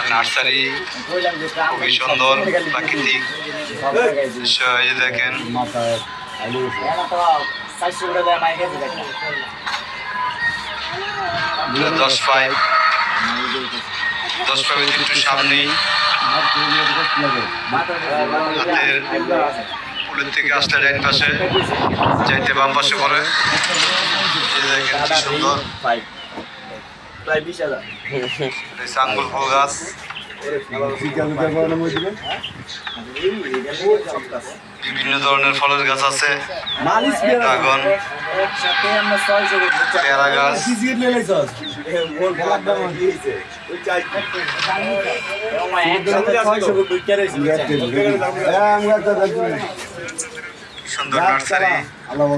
Nursery খুবই সুন্দর প্রাকৃতিক দেখেন 10 একটু সামনেই হাতের পুলের থেকে আসলে ডাইন পাশে যাইতে বাম পাশে পড়ে দেখেন কি সুন্দর আঙ্গুল ফল গাছ বিভিন্ন ধরনের ফলের গাছ আছে ড্রাগন পেয়ারা গাছ সুন্দর নার্সারি।